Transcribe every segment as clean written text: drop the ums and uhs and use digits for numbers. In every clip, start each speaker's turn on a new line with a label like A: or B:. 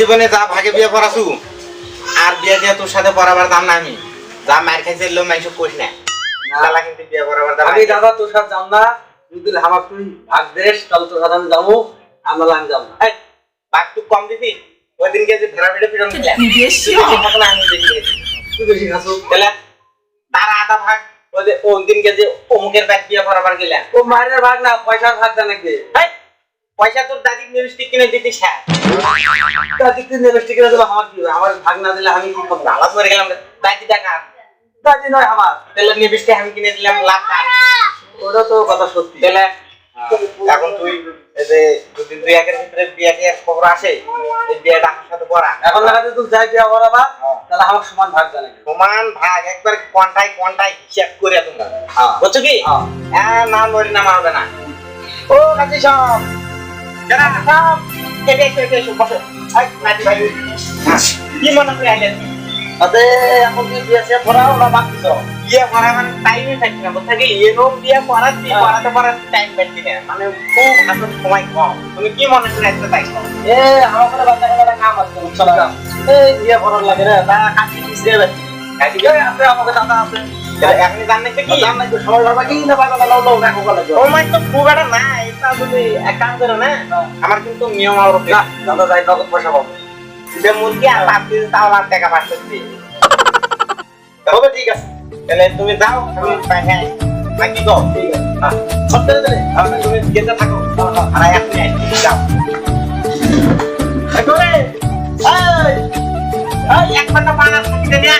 A: জীবনে যা ভাগে বিয়ে পড়াছু আর বিয়ে দিয়ে তোর সাথে পড়াবার দাম না আমি যা মার খাইছে লো মাইসব করি না শালা কিন্তু বিয়ে পড়াবার দাম
B: আমি দাদা তোর সাথে যাব না যদি আমার তুই ভাগ দেশ তাহলে তোর সাথে আমি যাবো আমরা লাইন যাব না
A: এই ভাগ তুই কম দিবি ওই দিনকে যে ভেড়া ভেড়া পিরন খেলা আমি দেখি
B: তুই বেশি খাসু
A: তাহলে তার আধা ভাগ ওই যে ওই দিনকে যে অমুকের ব্যাগ বিয়ে পড়াবার গেলেন
B: ও মায়ের ভাগ না পয়সার ভাগ জানে কে
A: পয়সা তোর দাদির লিপস্টিক কিনে দিতে স্যার
B: দাদি তুই লিপস্টিক কিনে দিলে আমার কি হবে? আমার ভাগ না দিলে আমি কি করবো
A: আলাদ করে গেলাম দাদি টাকা
B: দাদি নয় আমার
A: তাহলে লিপস্টিক আমি কিনে দিলাম লাখ টাকা
B: ওটা তো কথা সত্যি
A: তাহলে এখন তুই এই যে যদি দুই একের ভিতরে বিয়ে টিয়ার খবর আসে এই বিয়েটা আমার সাথে করা
B: এখন লাগাতে তুই যাই বিয়া করাবা তাহলে আমার সমান ভাগ জানে কে?
A: সমান ভাগ একবার কোনটাই হিসাব করে তোমরা বুঝছো কি না মরি না মারবে না ও কাজী সব যারা সব এসে বসো নাতি ভাই কি মনে করে আইলেন
B: আতে এখন তুই বিয়া সে পড়াও না বাদ দিছ
A: বিয়ে করা মানে টাইমই থাকছে না বুঝছো কি এরকম বিয়ে পড়াতে টাইম পাচ্ছি না মানে খুব হাতে সময় কম তুমি কি মনে করে আসতে চাইছো
B: এ আমার করে বাচ্চা কাচ্চা কাম আছে চলো যাও এই বিয়া করার লাগে রে তা কাটি দিছে রে কাটি গে আছে আমাকে দাদা আছে
A: এখন জানেন কি
B: জান নাই তো সবাই বাবা কি না বাবা লাও লাও রাখো লাগে
A: ও মাই তো খুব একটা না এটা যদি এক কাম করো না আমার কিন্তু নিয়ম আর
B: না দাদা যাই নগদ পয়সা পাবো
A: যে মুরগি আর লাভ দিতে তাও লাখ টাকা পাচ্ছি
B: তবে ঠিক আছে
A: তাহলে তুমি যাও আমি হ্যাঁ বাকি তো
B: ঠিক আছে
A: সব করে দিলে তুমি যেতে থাকো আর এখন যাও করে এই এক ঘন্টা পানা থাকতে না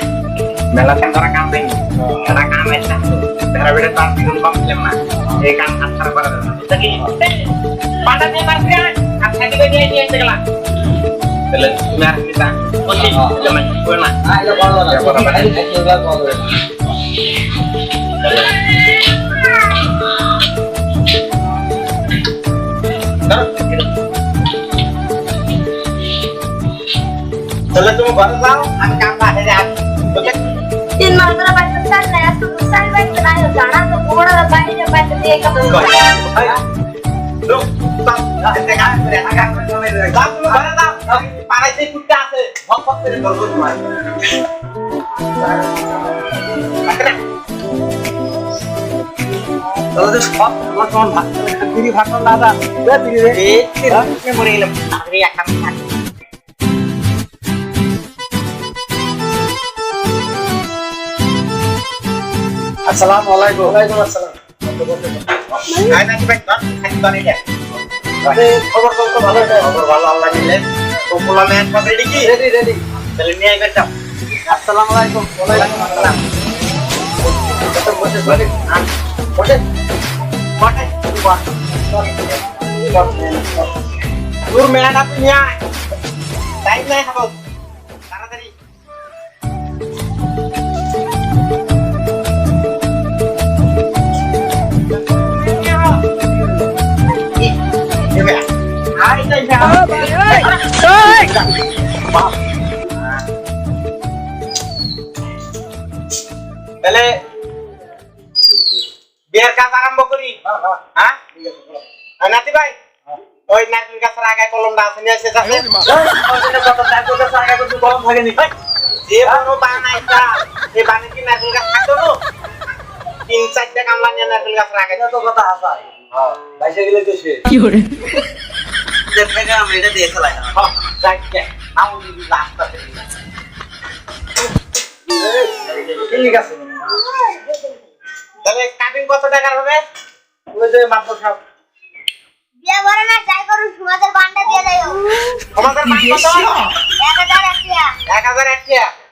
A: মেলা সুন্দর কাম দেই এটা কাম আছে তারা বেটা তার দিন কম দিলাম না এই কাম হাতছাড়া করা যাবে না বুঝছো কি পাটা দিয়ে মারছি আর সাইকেলে নিয়ে গেলাম তাহলে তুমি আর কি জান বলছি তুমি কই না
B: আইলো ভালো না
A: তাহলে তুমি ঘরে যাও আমি কাম পাঠে যাই
C: तीन मात्र बाईक चाललाय असं दुसरी बाईक नाही जाणार तो कोणाला बाईच्या बाईक ते एका
A: लोक ते काय करे हा काम तुम्ही घरे जाऊ पाण्याचे कुठे আছে भक्कत করে করব তোমার
B: তাহলে সব তোমার ভাগ তিরি ভাগ না দাদা এ তিরি রে
A: এই মরে গেলাম আমি এখন থাকি
B: আসসালামু আলাইকুম ওয়ালাইকুম আসসালাম
A: আই নাকি ভাই খালি বানি দে
B: আরে খবর তো ভালো আছে
A: খবর ভালো আল্লাহ দিলে তো পোলা ম্যাচ পাবে রেডি কি
B: রেডি রেডি
A: তাহলে নিয়ে আইবেন যাও
B: আসসালামু আলাইকুম ওয়ালাইকুম আসসালাম বসে বসে বসে
A: তোর মেলাটা তুই নিয়ে আয় টাইম নাই হাবো তাড়াতাড়ি তাহলে বিয়ের কাজ আরম্ভ করি হ্যাঁ নাতি ভাই ওই নারকেল গাছের আগায় কলমটা আছে নিয়ে এসে যাবে
B: গরম থাকেনি
A: যে কোনো বানাইটা এই বানি কি নারকেল গাছ থাকতো না 3-4টা কামলা নিয়ে নারকেল গাছের আগায়
B: তো কথা হাসায় বাইসে গেলে তো সে
C: কি করে
A: দেখে আমি এটা দিয়ে চলাই না যাই কে আমি লাস্টটা
B: ঠিক আছে
A: তাহলে কাটিং কত টাকার হবে
B: ওই যে মাত্র সব
C: বিয়ে করে না যাই করুন তোমাদের বান্ডা দিয়ে যাইও
A: আমাদের মান কত
C: 1000 টাকা
A: 1001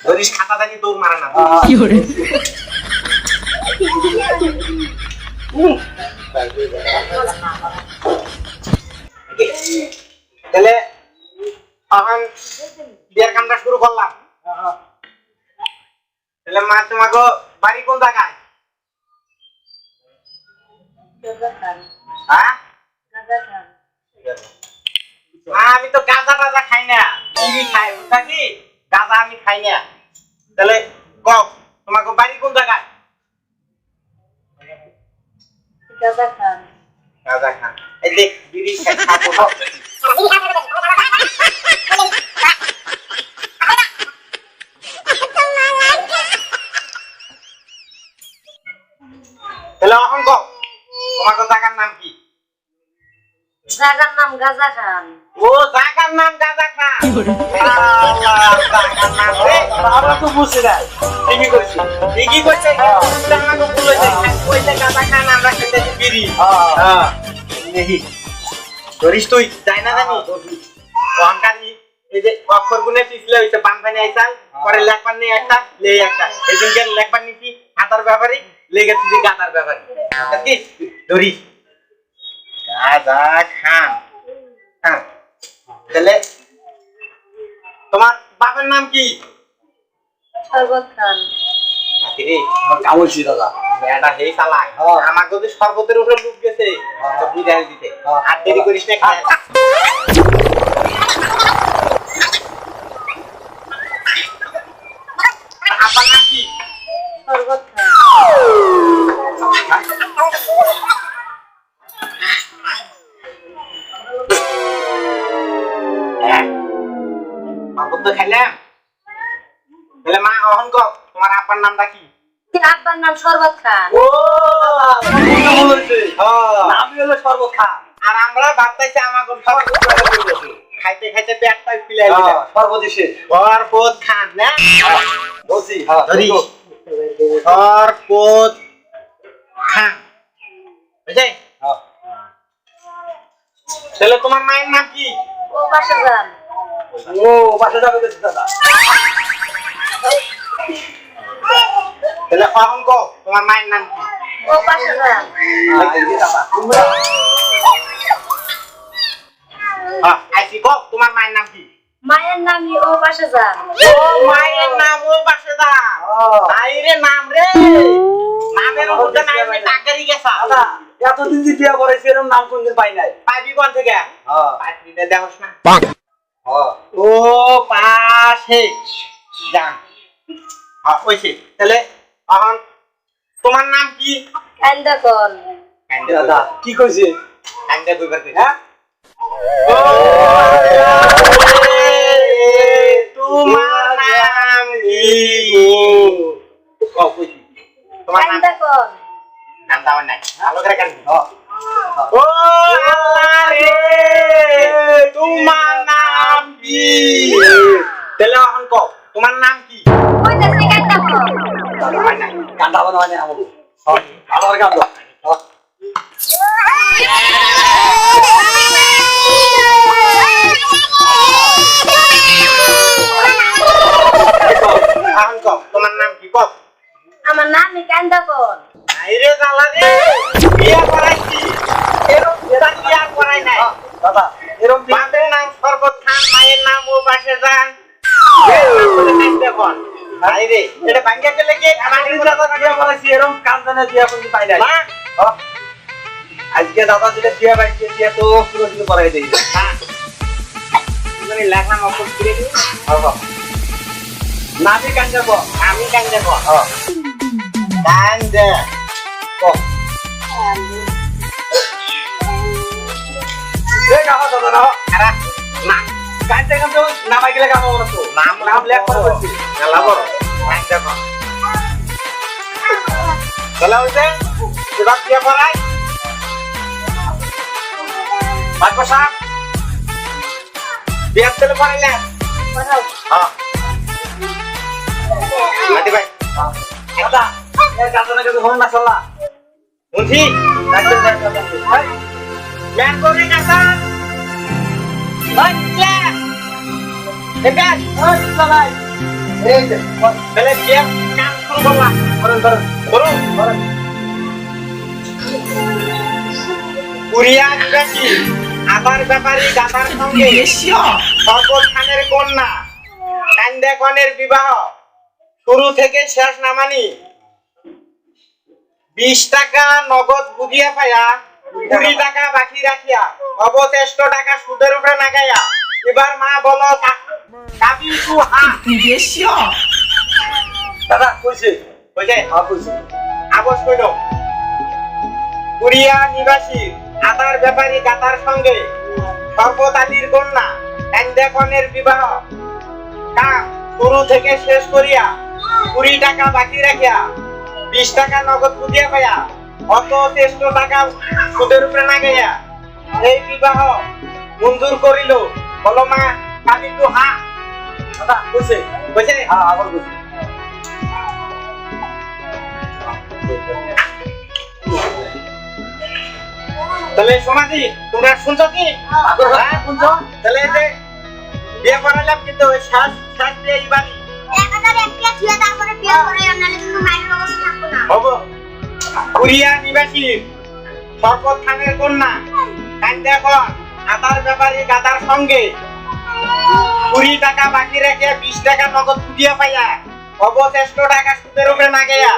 A: ধরিস খাতা দানি দৌড় মারা না
C: কি করে
A: তাহলে এখন বিয়ের কামটা শুরু করলাম তাহলে মা তোমাকে বাড়ি কোন জায়গায় হ্যাঁ আমি তো গাঁজা টাজা খাই না বিড়ি খাই বুঝছা কি গাঁজা আমি খাই না তাহলে কও তোমাকে বাড়ি কোন জায়গায়
C: গাজা খান
A: গাঁজা খান এই যে বিড়ি খাবো তাহলে এখন কও তোমার জায়গার নাম কি
C: জায়গার নাম গাজা খান
A: ও জায়গার নাম গাঁজা খান আল্লাহ জায়গার নাম রে
B: আমরা তো বুঝছি না
A: ঠিকই করছি ঠিকই করছে আমাকে বলেছে কইতে গাঁজা খান আমরা খেতেছি বিড়ি হ্যাঁ নেহি ধরিস তুই যাই না জানি অহংকারী এই যে অক্ষর গুনে পিছলে হইছে পানপানি আইসাল পরে লেখপান নিয়ে একটা লে একটা এদিনকে লেখপান নিছি হাতার ব্যাপারে লেগে তুই গাতার ব্যাপারে কি ধরিস গাঁজা খান হ্যাঁ তাহলে তোমার বাবার নাম কি
C: শরবত খান
A: রে
B: কামড়ছি দাদা
A: মেয়েটা হেই চালাক আমার যদি শরবতের উপরে লুক গেছে তো বুঝাই দিতে আর দেরি করিস না আপনার নাম কি
C: শরবত খান
A: শরবত তো খাইলাম তাহলে মা অহন কর তোমার আব্বার নামটা কি
C: আব্বার নাম শরবত খান
B: ও বলেছে আমি হলো শরবত খান
A: আর আমরা ভাবতেছি আমাকে খাইতে খাইতে পেটটা ফিলাই দিলাম
B: সর্বদেশে
A: শরবত খান না
B: বলছি
A: ধরি শরবত খান বুঝলে তাহলে তোমার মায়ের নাম কি
C: ও পাশে যান
B: ও বাসা যাবে বেশি দাদা
A: তাহলে অহন কর তোমার মায়ের নাম কি
C: ও পাশে যান
A: আইসি কর তোমার মায়ের নাম কি
C: মায়ের নামই ও পাশে যান
A: ও মায়ের নাম ও পাশে দা আইরে নাম রে নামের উপরে নাম টাকারি গেছা
B: দাদা এতদিন যে বিয়া করেছে এরকম নাম কোনদিন পাই নাই
A: পাইবি কোন থেকে পাইবিতে দেখোস না
B: হ্যাঁ
A: ও পাশে যান হ্যাঁ কইছি তাহলে এখন তোমার নাম কি
C: কান্দা কোন
B: দাদা কি কইছে
A: কান্দা কইবার কইছি
B: হ্যাঁ
A: ও তোমার নাম কি কইছি তোমার নাম
C: কান্দা কোন
A: নামটা আমার নাই ভালো করে কান্দি
B: হ্যাঁ
A: ও আল্লাহ রে তোমার নাম কি তাহলে এখন কও তোমার নাম কি
C: কইতাছি কান্দা কোন
B: কান্দা বানায় আমাকে আবার কান্দো
A: এখন কও তোমার নাম কি কও
C: আমার নামই কান্দা কোন
A: আইরে জালা রে বিয়া করাইছি এরকম বিয়া বিয়া করাই নাই
B: দাদা এরকম
A: বাপের নাম শরবত খান মায়ের নাম ও পাশে যান দেখুন আইরে এটা ভাঙ্গা গেলে কি আমার
B: দাদা বিয়া করেছি এরকম কান্দনে বিয়া করতে পাই নাই আজকে দাদা যেটা বিয়া পাইছে বিয়া তো পুরো দিন করাই দেই
A: তুমি লাগলাম অপর করে দিই
B: নামি কান্দে কো
A: আমি কান দেখো কান দে
B: এ গাওয়া দাদা না
A: আরে না
B: কান্দে কান্দে নামাই গেলে গাওয়া বড় তো
A: নাম
B: নাম লেখ করে বলছি
A: নালা বড় কান দেখো চলা হইছে সেটা বিয়া করাই বাচ্চা সাহেব বিয়া তেল করাইলে হ্যাঁ নাতি ভাই
B: দাদা এ কান্দনে কাছে হন না চলা
A: মুন্সি
B: ডাক্তার ডাক্তার
A: ম্যান করে কাটা বাচ্চা দেখাস
B: ওই চালাই এই যে
A: তাহলে বিয়া কাম শুরু করলাম
B: করেন করেন
A: করুন
B: করেন
A: কুরিয়া দিবাসী আবার ব্যাপারী গাতার সঙ্গে শরবত খানের কন্যা কান্দা কনের বিবাহ শুরু থেকে শেষ না মানি 20 টাকা নগদ বুঝিয়া পাইয়া 20 টাকা বাকি রাখিয়া অবশিষ্ট টাকা সুদের উপরে লাগাইয়া এবার মা বলো কাবি টু হা
B: দাদা কইছে
A: বুঝে
B: হ্যাঁ কইছে
A: আবশ কইলো কুরিয়া নিবাসী আদার ব্যাপারী গাতার সঙ্গে শরবত আলীর কন্যা এন্ডেকনের বিবাহ কাম শুরু থেকে শেষ করিয়া 20 টাকা বাকি রাখিয়া 20 টাকা নগদ বুঝিয়া পাইয়া অত চেষ্ট টাকা সুদের উপরে না গিয়া এই বিবাহ মঞ্জুর করিল বলো মা কাবিলু হা
B: দাদা বুঝছে
A: বুঝছে
B: হ্যাঁ আবার বুঝছে
A: তাহলে সমাধি তোমরা শুনছো কি
B: হ্যাঁ শুনছো
A: তাহলে এই যে বিয়ে করালাম কিন্তু ওই শ্বাস শ্বাস দিয়ে এই বাড়ি
C: 1001 ছুঁয়ে তারপরে বিয়ে করে নালে তুমি মায়ের অবস্থা থাকবো না
A: হবো কুরিয়া নিবাসী শরবত খানের কন্যা কান্দাখন আদার ব্যাপারী গাদার সঙ্গে 20 টাকা বাকি রেখে 20 টাকা নগদ বুঝিয়া পাইয়া অবশিষ্ট টাকা সুদের উপরে না গিয়া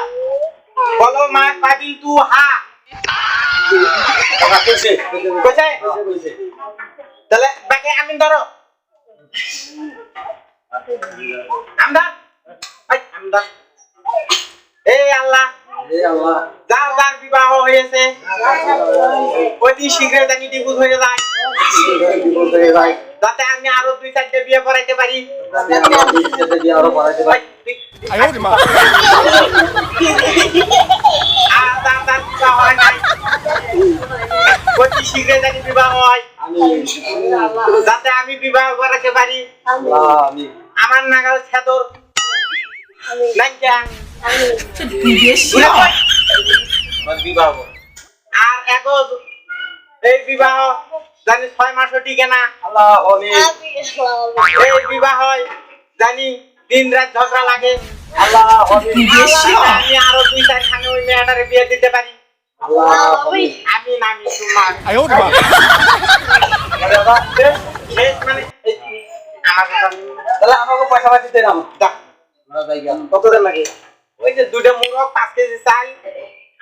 A: বলো মা কাবিল তু হা
B: দাদা বুঝছে
A: বুঝছে
B: বুঝছে
A: তাহলে বাকি আমিন ধরো আমদার আমদার এই আল্লাহ
B: এই আল্লাহ
A: যার যার বিবাহ হয়েছে অতি শীঘ্র জানি ডিভোর্স হয়ে যায়
B: ভাই
A: যাতে আমি আরো 2-4টা বিয়ে করাইতে পারি
B: আরো বাড়াইতে পারি
A: আর যার যার বিবাহ হয় নাই অতি শীঘ্র জানি বিবাহ হয়
B: আমি
A: যাতে আমি বিবাহ করাতে পারি
B: আল্লাহ আমি
A: আমার নাগাল ছাদর লাইকা বিবাহ আর এগো এই বিবাহ জানি 6 মাসও টিকে না
B: আল্লাহ আমি
A: এই বিবাহ হয় জানি দিন রাত ঝগড়া লাগে
B: আল্লাহ আমি
A: আমি আরো 2-4 খানে ওই মেয়েটারে বিয়ে দিতে পারি
B: আল্লাহ আমি
A: আমি নামি তোমার
B: দাদা
A: শেষ মানে আমাকে
B: তাহলে আমাকে পয়সা পাতি দেন
A: দাও
B: আমরা যাই গেলাম
A: কত দেন লাগে ওই যে 2টা মুরগ 5 কেজি চাল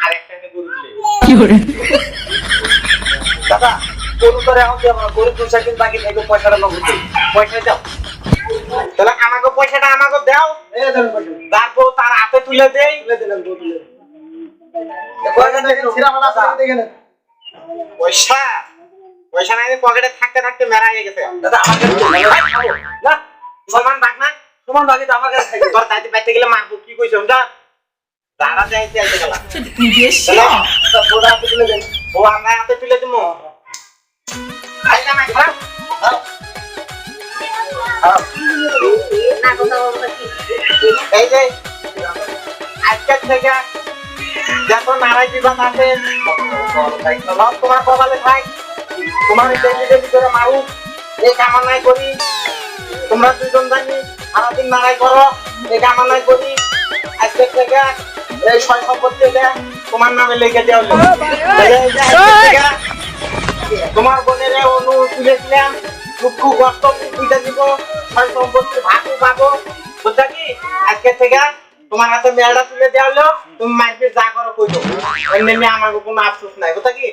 A: আর একটা গরু দিলে
B: দাদা কোন করে এখন আমরা গরিব 2-4 দিন বাকি থেকে পয়সাটা নগদ দিই
A: পয়সা দাও তাহলে আমাকে পয়সাটা আমাকে দাও
B: এই দেন পয়সা
A: তারপর তার হাতে তুলে দেই
B: তুলে দিলাম তুলে পয়সা দেখেন সিরামানা আছে দেখেন
A: পয়সা পয়সা নাই পকেটে থাকতে থাকতে মেরা হয়ে গেছে
B: দাদা আমার কাছে
A: না সমান ভাগ না
B: সমান বাকি তো আমার কাছে থাকে
A: তোর তাইতে বাইতে গেলে মারবো কি কইছ আমরা দাঁড়া যাই চাইতে গেলাম
B: পুরো হাতে তুলে দেন
A: ও আমরা হাতে তুলে দিমু আইলা মাই খারাপ
C: না কথা বলবো কি
A: এই যে আজকে থেকে যখন নারাই বিবাদ আছে সব তোমার কপালে থাক তোমার ডেলি ডেলি করে মারু এই কামনাই করি তোমরা দুজন জানি সারাদিন নারাই করো এই কামনাই করি আজকে থেকে এই সয় সম্পত্তি তোমার নামে লিখে দেওয়া হলো এই যে আজকে থেকে তোমার বোনের অনু তুলেছিলাম দুঃখ কষ্ট বুঝে দিব সয় সম্পত্তি ভাগও পাবো বুঝছো কি আজকে থেকে তোমার হাতে মেয়েটা তুলে দেওয়া হলো তুমি মারপিট যা করো কইতো এমনি আমার কোনো আফসোস নাই বুঝছো কি